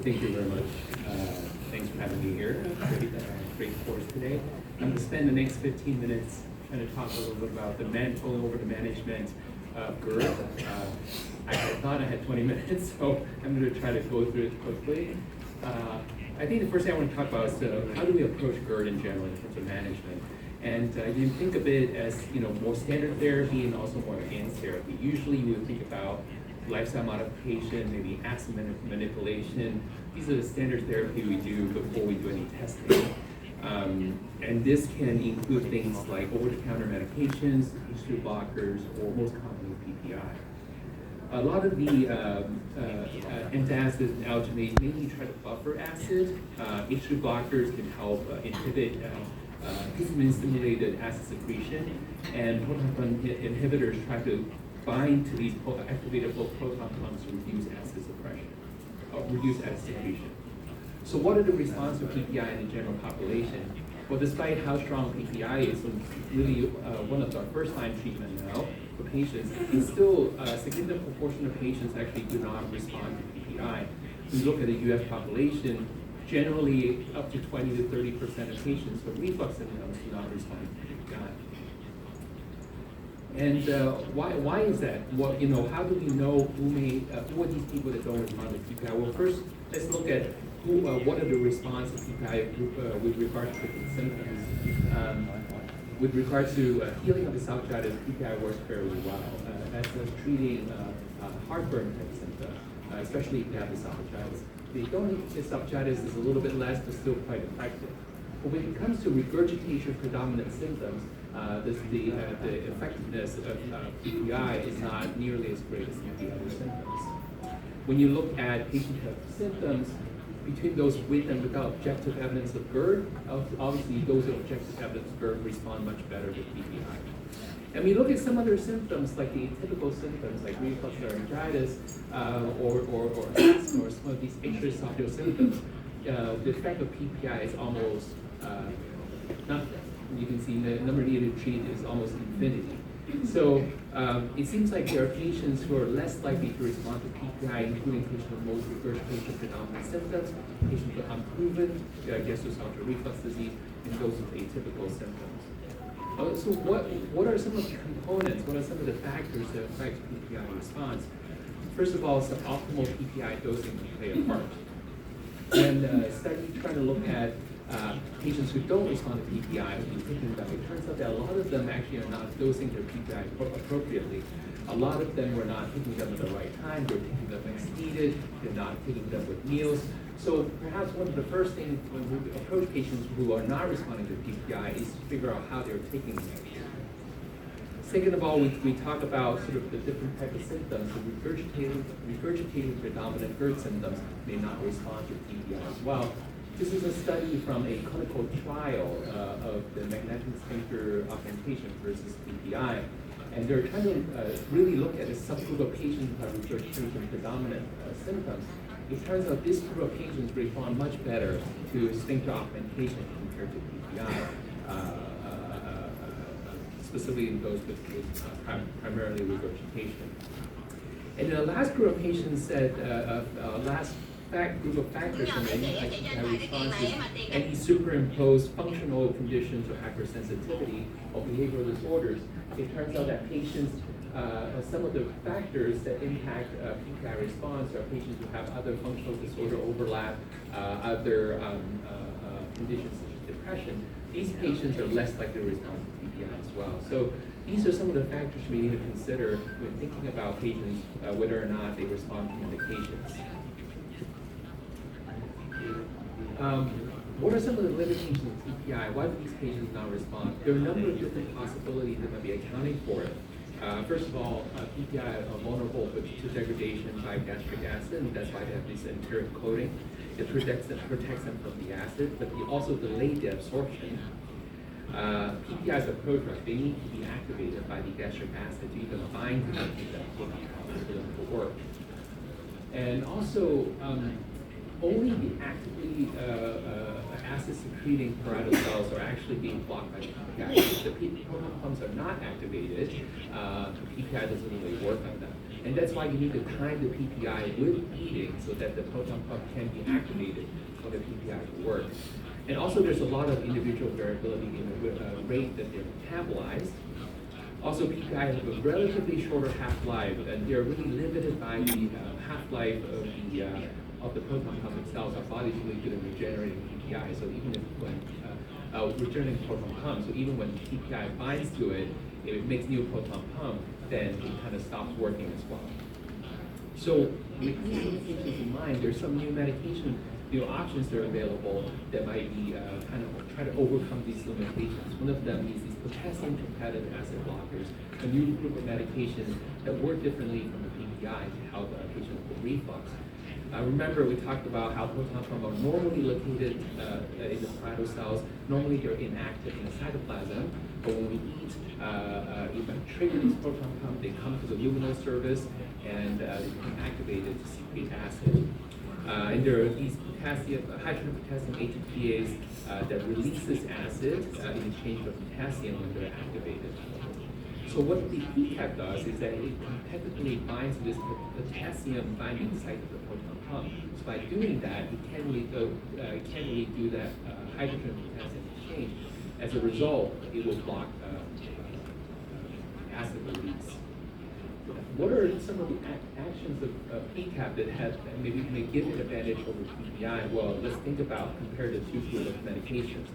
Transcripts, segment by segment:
Thank you very much. Thanks for having me here. Great course today. I'm going to spend the next 15 minutes trying to talk a little bit about going over the management of GERD. I thought I had 20 minutes, so I'm going to try to go through it quickly. I think the first thing I want to talk about is how do we approach GERD in general in terms of management. And you can think of it as more standard therapy and also more advanced therapy. Usually you would think about lifestyle modification, maybe acid manipulation. These are the standard therapy we do before we do any testing. And this can include things like over-the-counter medications, H2 blockers, or most commonly PPI. A lot of the antacids and alginate mainly try to buffer acid. H2 blockers can help inhibit histamine-stimulated acid secretion, and proton inhibitors try to bind to these activated proton pumps to reduce acid suppression, reduce acid secretion. So what are the responses to PPI in the general population? Well, despite how strong PPI is, and really one of our first-line treatment now for patients, it's still a significant proportion of patients actually do not respond to PPI. We look at the US population, generally up to 20 to 30% of patients with reflux symptoms do not respond to PPI. And why is that? Well, how do we know who are these people that don't respond to PPI? Well, first, let's look at what are the responses to PPI with regard to different symptoms. With regard to healing of esophagitis, PPI works fairly well. As treating heartburn type symptoms, especially if you have esophagitis. The don't esophagitis is a little bit less, but still quite effective. But when it comes to regurgitation predominant symptoms, the effectiveness of PPI is not nearly as great as the other symptoms. When you look at patient symptoms, between those with and without objective evidence of GERD, obviously those with objective evidence of GERD respond much better to PPI. And we look at some other symptoms, like the atypical symptoms, like reflux laryngitis, or asthma, or some of these extraesophageal symptoms. The effect of PPI is almost nothing. You can see the number needed to treat is almost infinity. So it seems like there are patients who are less likely to respond to PPI, including patients with most regurgitation predominant symptoms, patients with unproven gastroesophageal reflux disease, and those with atypical symptoms. So what are some of the components, what are some of the factors that affect PPI response? First of all, some optimal PPI dosing can play a part. And studies trying to look at patients who don't respond to PPI, who are taking them, it turns out that a lot of them actually are not dosing their PPI appropriately. A lot of them were not taking them at the right time, they're taking them as needed, they're not taking them with meals. So perhaps one of the first things when we approach patients who are not responding to PPI is to figure out how they're taking them. Second of all, we talk about sort of the different type of symptoms. The regurgitating predominant GERD symptoms may not respond to PPI as well. This is a study from a clinical trial of the magnetic sphincter augmentation versus PPI. And they're trying to really look at a subgroup of patients who have regurgitation predominant symptoms. It turns out this group of patients respond much better to sphincter augmentation compared to PPI, specifically in those with primarily regurgitation. And the last group of patients said, group of factors that may impact PPI responses, any superimposed functional conditions or hypersensitivity or behavioral disorders. It turns out that patients, some of the factors that impact PPI response are patients who have other functional disorder overlap, other conditions such as depression. These patients are less likely to respond to PPI as well. So these are some of the factors we need to consider when thinking about patients, whether or not they respond to medications. What are some of the limitations of PPI? Why do these patients not respond? There are a number of different possibilities that might be accounting for it. First of all, PPI are vulnerable to degradation by gastric acid, and that's why they have this enteric coating. It protects them from the acid, but they also delay the absorption. PPIs are prodrugs. They need to be activated by the gastric acid to even bind to the proton for them to work. And also, only the actively acid-secreting parietal cells are actually being blocked by the PPI. If the proton pumps are not activated, the PPI doesn't really work on them. And that's why you need to time the PPI with eating so that the proton pump can be activated for the PPI to work. And also there's a lot of individual variability in the rate that they're metabolized. Also, PPI have a relatively shorter half-life, and they're really limited by the half-life of the proton pump itself. Our body's really good at regenerating PPI, so even if when regenerating proton pump, so even when PPI binds to it, if it makes new proton pump, then it kind of stops working as well. So with these limitations in mind, there's some new medication, options that are available that might be kind of try to overcome these limitations. One of them is these potassium competitive acid blockers, a new group of medications that work differently from the PPI to help patients with reflux. Remember, we talked about how proton pumps are normally located in the parietal cells. Normally, they're inactive in the cytoplasm, but when we eat, if we trigger these proton pumps, they come to the luminal surface and they become activated to secrete acid. And there are these hydrogen potassium ATPase that releases acid in exchange for potassium when they're activated. So what the PCAP does is that it competitively binds to this potassium binding site of the proton pump. So by doing that, it can't really do that hydrogen potassium exchange. As a result, it will block acid release. What are some of the actions of PCAP that maybe may give it advantage over PPI? Well, let's think about compare the two groups of medications.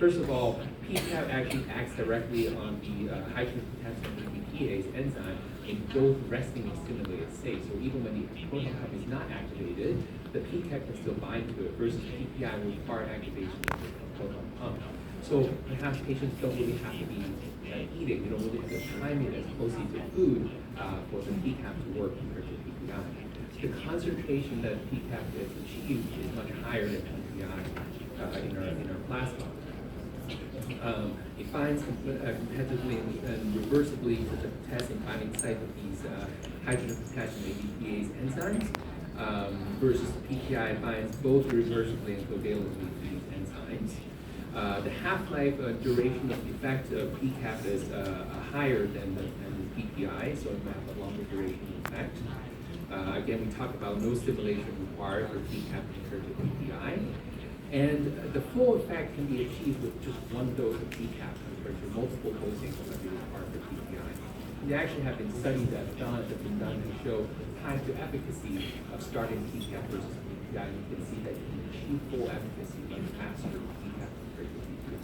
First of all, PCAP actually acts directly on the hydrogen potassium ATPase enzyme in both resting and stimulated state. So even when the proton pump is not activated, the PCAP can still bind to it versus PPI will require activation of the proton pump. So perhaps patients don't really have to be eating, they don't really have to time it as closely to food for the PCAP to work compared to PPI. The concentration that PCAP is achieved is much higher than PPI in our plasma. It binds competitively and reversibly to the potassium binding site of these hydrogen potassium ATPase enzymes versus PPI binds both reversibly and covalently to these enzymes. The half-life duration of the effect of PCAP is higher than the PPI, so it might have a longer duration of effect. Again, we talked about no stimulation required for PCAP compared to PPI. And the full effect can be achieved with just one dose of PCAP compared to multiple dosing that might be required for PPI. And there actually have been studies that have been done to show time to efficacy of starting PCAP versus PPI. You can see that you can achieve full efficacy much faster with PCAP compared to PPI.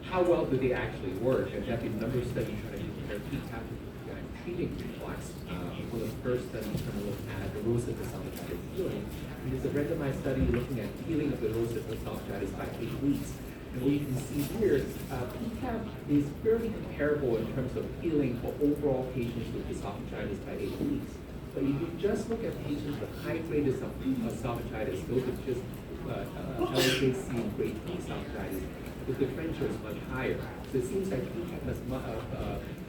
How well do they actually work? And there have been a number of studies trying to compare PCAP to PPI in treating reflux. One of the first studies trying to look at erosive esophagitis healing. And there's a randomized study looking at healing of erosive esophagitis by 8 weeks. And what you can see here, PCAP is fairly comparable in terms of healing for overall patients with esophagitis by 8 weeks. But if you just look at patients with high-grade esophagitis, those with just LHAC and grade B esophagitis, the differential is much higher. So it seems like PCAP has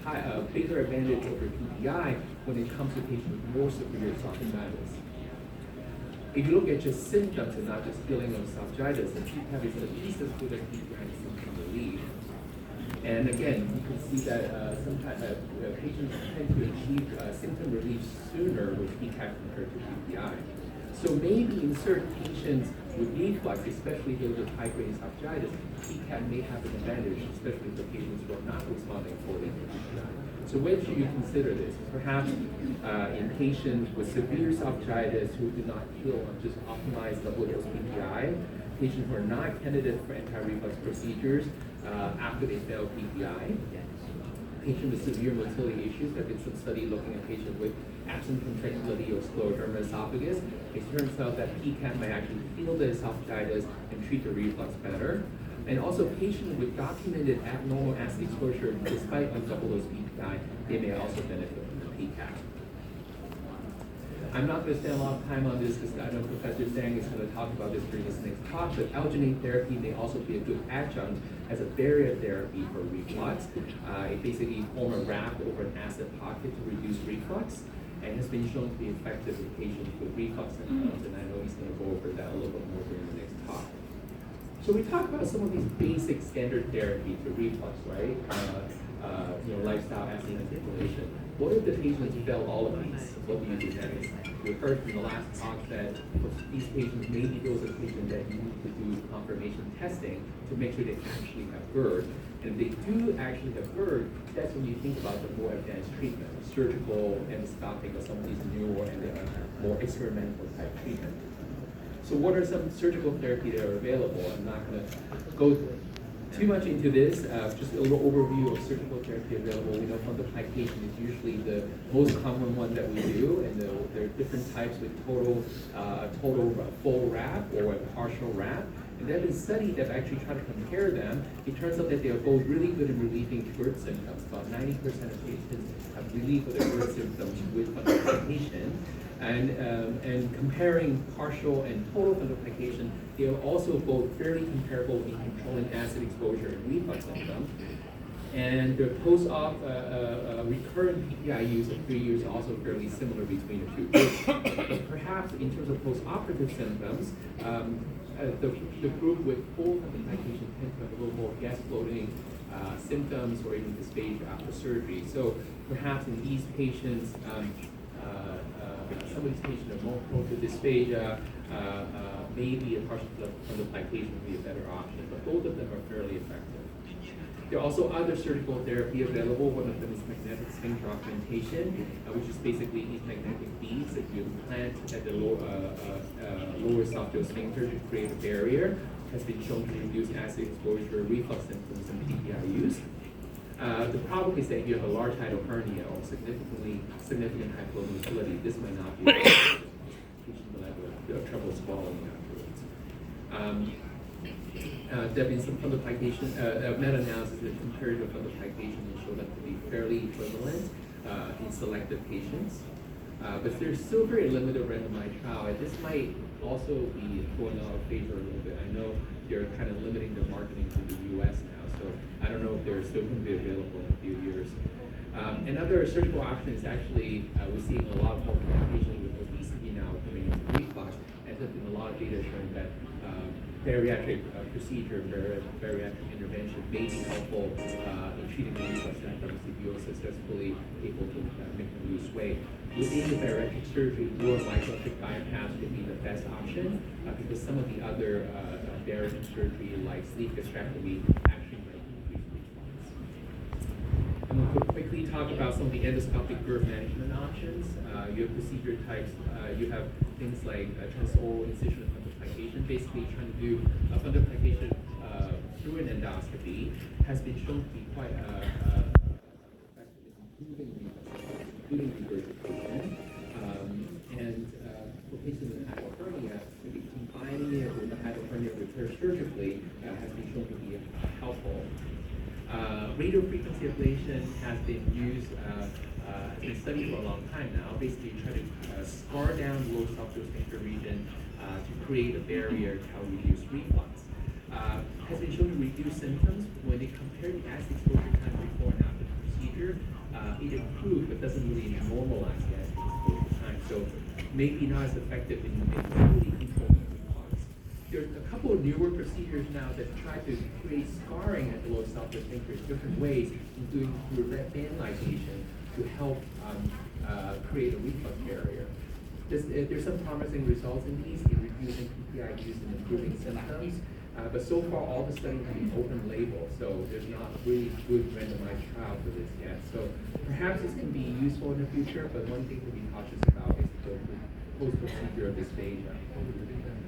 a bigger advantage over PPI when it comes to patients with more severe esophagitis. If you look at just symptoms and not just feeling of esophagitis, the PCAP is at least as good as PPI in symptom relief. And again, you can see that sometimes patients tend to achieve symptom relief sooner with PCAP compared to PPI. So maybe in certain patients with reflux, especially those with high-grade esophagitis, PCAP may have an advantage, especially for patients who are not responding fully to PPI. So when should you consider this? Perhaps in patients with severe esophagitis who do not heal on just optimized double dose PPI, patients who are not candidates for anti-reflux procedures after they fail PPI, patients with severe motility issues. There have been some study looking at patients with absent contractility or scleroderma esophagus. It turns out that PCAP may actually heal the esophagitis and treat the reflux better. And also patients with documented abnormal acid exposure despite on double dose PPI, they may also benefit from the PCAP. I'm not going to spend a lot of time on this because I know Professor Zhang is going to talk about this during this next talk, but alginate therapy may also be a good adjunct as a barrier therapy for reflux. It basically forms a raft over an acid pocket to reduce reflux, and has been shown to be effective in patients with reflux symptoms, and I know he's going to go over that a little bit more during the next talk. So we talked about some of these basic standard therapy for reflux, right? Lifestyle acid manipulation. what if the patient failed all of these? What do you do next? We heard in the last talk that for these patients, maybe those are patients that you need to do confirmation testing to make sure they actually have GERD. And if they do actually have GERD, that's when you think about the more advanced treatment, surgical, endoscopic, or some of these newer and more experimental type treatment. So what are some surgical therapies that are available? I'm not going to go too much into this, just a little overview of surgical therapy available. We know fundoplication is usually the most common one that we do, and there are different types with total full wrap or a partial wrap. And there have been studies that actually try to compare them. It turns out that they are both really good in relieving GERD symptoms. About 90% of patients have relief of their GERD symptoms with fundoplication. And comparing partial and total fundoplication, they are also both fairly comparable in controlling acid exposure and reflux symptoms. And the post-op recurrent PPI use of 3 years is also fairly similar between the two groups. But perhaps in terms of post-operative symptoms, the group with full fundoplication tends to have a little more gas bloating symptoms or even dysphagia after surgery. So perhaps in these patients, some of these patients are more prone to dysphagia, maybe a partial fundoplication would be a better option, but both of them are fairly effective. There are also other surgical therapy available. One of them is magnetic sphincter augmentation, which is basically these magnetic beads that you implant at the lower esophageal sphincter to create a barrier. It has been shown to reduce acid exposure, reflux symptoms, and PPI use. The problem is that if you have a large hiatal hernia or significant hypoglossal, this might not be patient will have trouble swallowing afterwards. There have been some fundoplication, meta-analysis that compared to fundoplication and showed them to be fairly equivalent in selected patients. But there's still very limited randomized trial, and this might also be going out of favor a little bit. I know they're kind of limiting their marketing to the US now, so I don't know if they're still going to be available in a few years. Another surgical option is actually, we're seeing a lot of complications with obesity now coming into reflux, and there's been a lot of data showing that bariatric procedure, bariatric intervention may be helpful in treating the reflux symptoms if you are successfully able to make them lose weight. Within the bariatric surgery, more microelectric bypass would be the best option because some of the other bariatric surgery like sleeve gastrectomy actually might increase reflux. I'm going to quickly talk about some of the endoscopic GERD management options. You have procedure types. You have things like transoral incision and fundoplication, basically trying to do a fundoplication through an endoscopy has been shown to be quite effective in improving regurgitation. And for patients with hiatal hernia, maybe combining it with the hiatal hernia repair surgically has been shown to be helpful. Radio frequency ablation has been used, has been studied for a long time now. Basically, try to scar down the lower esophageal sphincter region to create a barrier to help reduce reflux. Has been shown to reduce symptoms when they compare the acid exposure time before and after the procedure. It improved, but doesn't really normalize the acid exposure time. So maybe not as effective in fully controlling reflux. There's a couple of newer procedures now that try to create scarring at the lower esophageal sphincter in different ways, including through band ligation to help create a reflux barrier. There's some promising results in these in reducing PPI use and improving symptoms. But so far, all the studies have been open label, so there's not really good randomized trial for this yet. So perhaps this can be useful in the future, but one thing to be cautious about is the post-procedure dysphagia.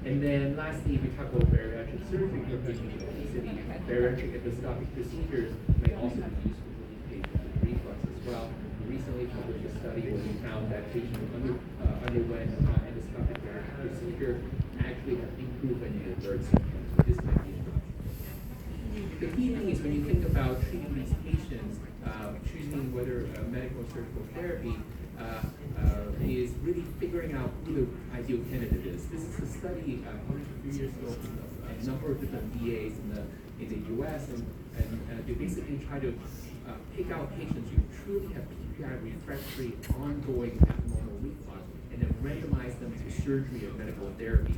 And then lastly, we talk about bariatric surgery for patients with obesity. Bariatric endoscopic procedures may also be useful for these patients with reflux as well. We recently published a study where we found that patients who underwent endoscopic bariatric procedure actually have improvement in their GERD symptoms. This might be enough. The key thing is when you think about treating these patients, choosing whether medical or surgical therapy is really figuring out who the ideal candidate is. This is a study published a few years ago from a number of different VAs in the US, and they basically try to pick out patients who truly have PPI refractory ongoing abnormal reflux and then randomize them to surgery or medical therapy.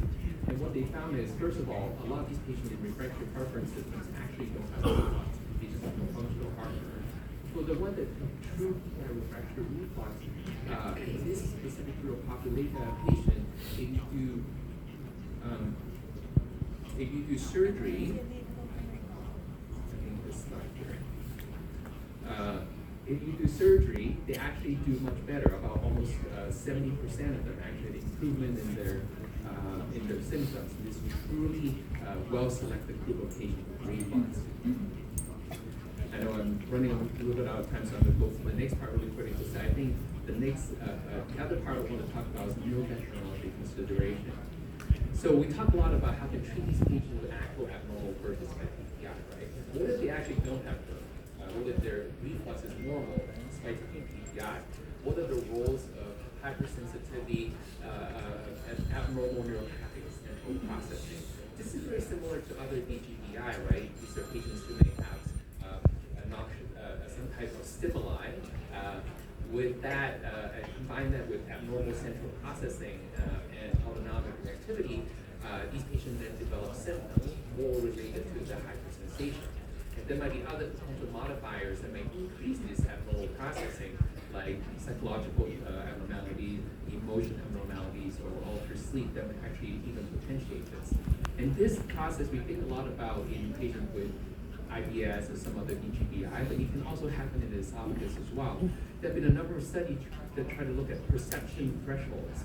And what they found is, first of all, a lot of these patients with refractory heartburn symptoms actually don't have reflux. They just have no functional heartburn. for the one that true refractory reflux, in this specific group of patient, if you do surgery, I think this slide here. If you do surgery, they actually do much better. About almost 70% of them actually improvement in their symptoms. This is truly well-selected group of patients with reflux. I know I'm running a little bit out of time, so I'm going to go to the next part really quickly. Because I think the next other part I want to talk about is neurogastroenterology consideration. So we talk a lot about how to treat these patients with actual abnormal versus PPI, right? What if they actually don't have birth? What if their reflux is normal despite taking PPI? What are the roles of hypersensitivity and abnormal neuropathic central processing? This is very similar to other DGBI, right? These are patients who may have some type of stimuli. With that, combine that with abnormal central processing and autonomic reactivity, these patients then develop symptoms more related to the hypersensation. And there might be other potential modifiers that may increase this abnormal processing, like psychological abnormalities, emotion abnormalities, or altered sleep that would actually even potentiate this. And this process we think a lot about in patients with IBS or some other DGBI, but it can also happen in the esophagus as well. There have been a number of studies that try to look at perception thresholds.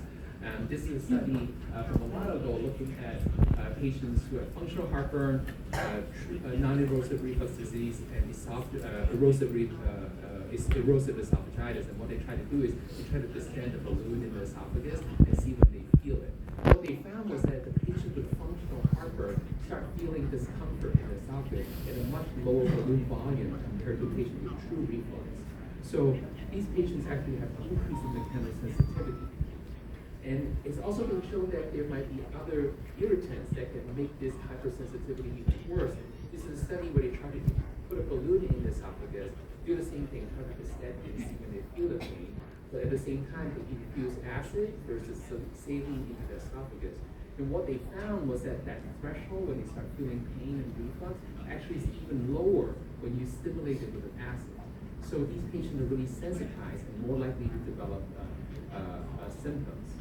This is a study from a while ago looking at patients who have functional heartburn, non-erosive reflux disease, and erosive esophagitis. And what they try to do is they try to distend the balloon in the esophagus and see when they feel it. What they found was that the patients with functional heartburn start feeling discomfort in the esophagus at a much lower balloon volume compared to patients with true reflux. So these patients actually have an increase in the chemosensitivity. And it's also been shown that there might be other irritants that can make this hypersensitivity even worse. This is a study where they try to put a balloon in the esophagus, do the same thing, try to distend it, see when they feel the pain, but at the same time they infuse acid versus saline into the esophagus. And what they found was that threshold when they start feeling pain and reflux actually is even lower when you stimulate it with an acid. So these patients are really sensitized and more likely to develop symptoms.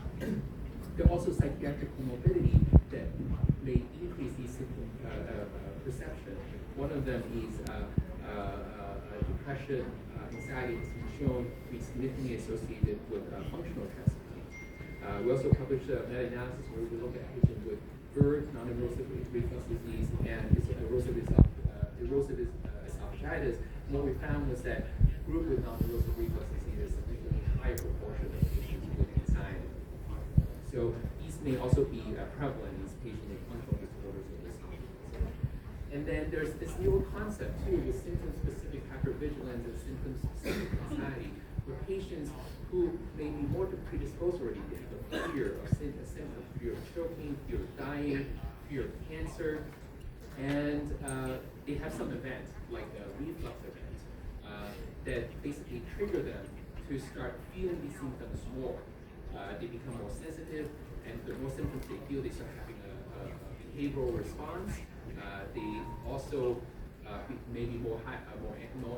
There are also psychiatric comorbidity that may increase these symptom perception. One of them is depression, anxiety has been shown to be significantly associated with functional testing. We also published a meta-analysis where we look at patients with GERD, non-erosive reflux disease, and erosive esophagitis. And what we found was that group with non-erosive reflux disease is a significantly higher proportion of patients with anxiety. So these may also be prevalent in these patients with functional disorders of the esophagus. And then there's this new concept too, with symptom-specific hypervigilance and symptom-specific anxiety, where patients who may be more predisposed already to have a fear of symptoms, fear of choking, fear of dying, fear of cancer, and they have some event, like a reflux event, that basically trigger them to start feeling these symptoms more. They become more sensitive, and the more symptoms they feel, they start having a behavioral response. They also may be more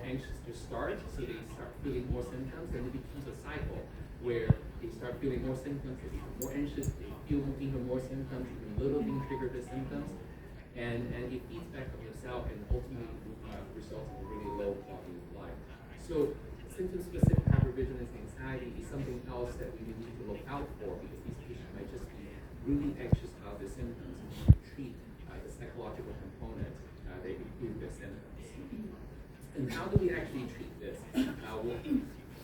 anxious to start, so they start feeling more symptoms, and it becomes a cycle where they start feeling more symptoms, they become more anxious, they feel even more symptoms, even little things trigger the symptoms, and it feeds back on yourself and ultimately results in a really low quality of life. So symptom-specific hypervigilance and anxiety is something else that we need to look out for, because these patients might just be really anxious about the symptoms and need to treat the psychological component that improve their symptoms. And how do we actually treat this?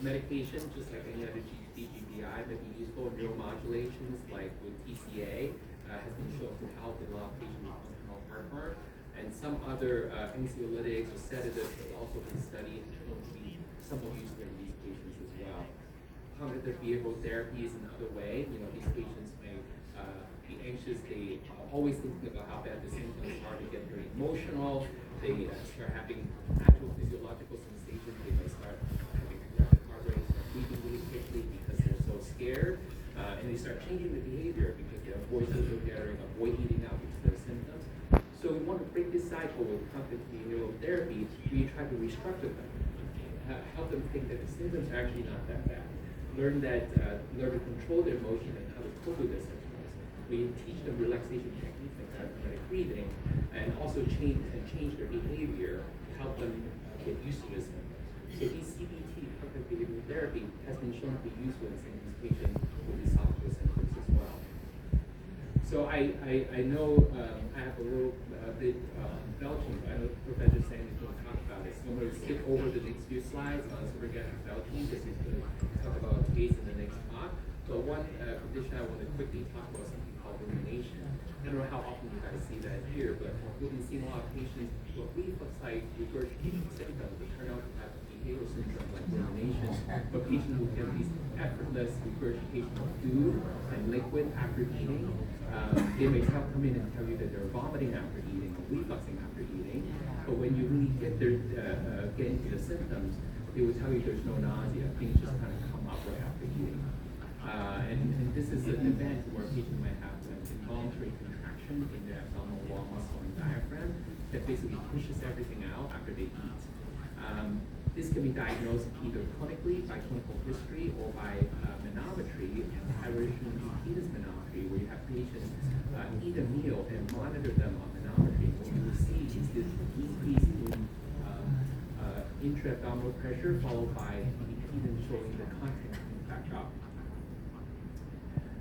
Medication, just like any other DGBI, may be useful. Neuromodulations, like with TCA, has been shown to help in a lot of patients with functional heartburn. And some other anxiolytics or sedatives have also been studied and shown to be somewhat useful in these patients as well. Cognitive behavioral therapy is another way. These patients may be anxious. They are always thinking about how bad the symptoms are. They get very emotional. They start having actual physiological sensations. They may start having rapid heart rate, start breathing really quickly because they're so scared. And they start changing the behavior because they avoid social gathering, avoid eating out because of their symptoms. So we want to break this cycle with cognitive behavioral therapy. We try to restructure them. help them think that the symptoms are actually not that bad. Learn to control their emotion and how to cope with their symptoms. We teach them relaxation techniques like diaphragmatic breathing, and also change their behavior to help them get used to the symptoms. So these CBT, cognitive behavioral therapy, has been shown to be useful in these patients with esophageal symptoms as well. So I know I have a little bit belching. I know Professor Sanders is going to talk about it. So I'm going to skip over the next few slides on surrogate belching. This is going to talk about case in the next talk. But one condition I want to quickly talk about is something called rumination. I don't know how often you guys see that here, but we've been seeing a lot of patients who have reflex-like regurgitation symptoms that turn out to have behavioral syndrome like rumination, but patients who get these effortless regurgitation of food and liquid after eating. They may come in and tell you that they're vomiting after eating or refluxing after eating, but when you really get into the symptoms, they will tell you there's no nausea. Things just kind of come up right after eating. And this is an event where a patient might have an involuntary contraction in their abdominal wall muscle and diaphragm that basically pushes everything out after they eat. This can be diagnosed either clinically by clinical history or by manometry, aberration impedance manometry, where you have patients eat a meal and monitor them on manometry. What you will see is this decrease in intra-abdominal pressure followed by impedance showing the content coming back up.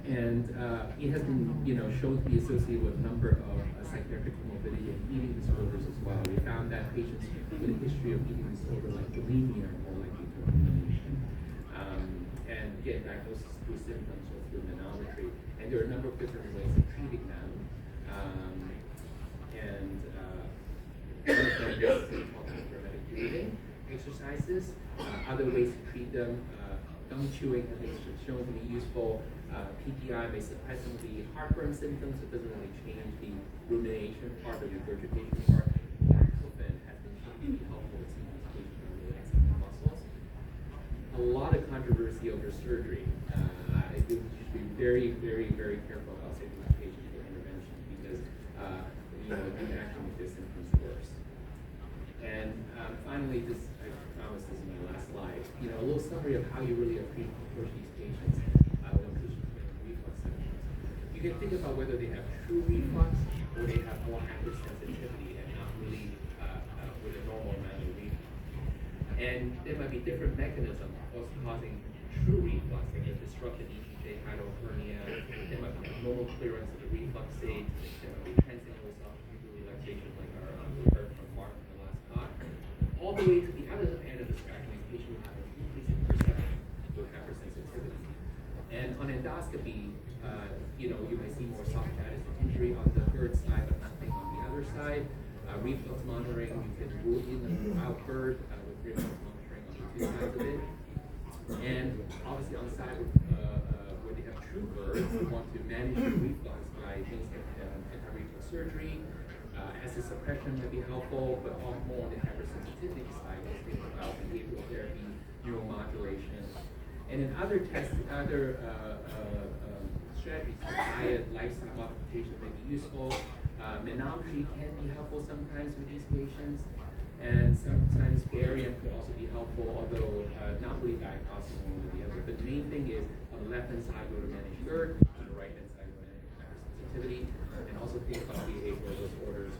And it has been, shown to be associated with a number of psychiatric comorbidity and eating disorders as well. We found that patients with a history of eating disorder like bulimia are more likely to have rumination. And get diagnosis through symptoms or through manometry. And there are a number of different ways of treating them. One of them is hermetic breathing exercises. Other ways to treat them, gum chewing has been shown to be useful. PPI may suppress some of the heartburn symptoms. It doesn't really change the rumination part, the regurgitation part. Taxofen has been shown to be helpful in some of these patients who are relaxing the muscles. A lot of controversy over surgery. I think you should be very, very, very careful about saving the patient for intervention because you can actually make their symptoms worse. And finally, I promise this is my last slide. A little summary of how you really approach these patients when patients have reflux symptoms. You can think about whether they have true reflux or they have more hypersensitivity and not really with a normal amount of reflux. And there might be different mechanisms also causing true reflux, like a disrupted EPJ hydrohernia. There might be abnormal clearance of the reflux state. There might be transcendental esophageal relaxation, like we heard from Mark in the last talk. All the way to the other end of the spectrum, a patient will have an increase in perception with hypersensitivity. And on endoscopy, you may see more esophagitis injury on the third side, but nothing on the other side. Reflux monitoring, you can rule in and rule out GERD with reflux monitoring on the two sides of it. And obviously on the side where they have true GERD, we want to manage the reflux by things like anti-reflux surgery. Acid suppression might be helpful, but more on the hypersensitivity side, let's think about behavioral therapy, neuromodulation. And in other tests, other strategies like diet, lifestyle modification may be useful. Manometry can be helpful sometimes with these patients, and sometimes barium could also be helpful, although not really diagnostic one or the other. But the main thing is on the left-hand side, go to manage GERD, on the right-hand side, go to manage hypersensitivity, and also think about behavioral disorders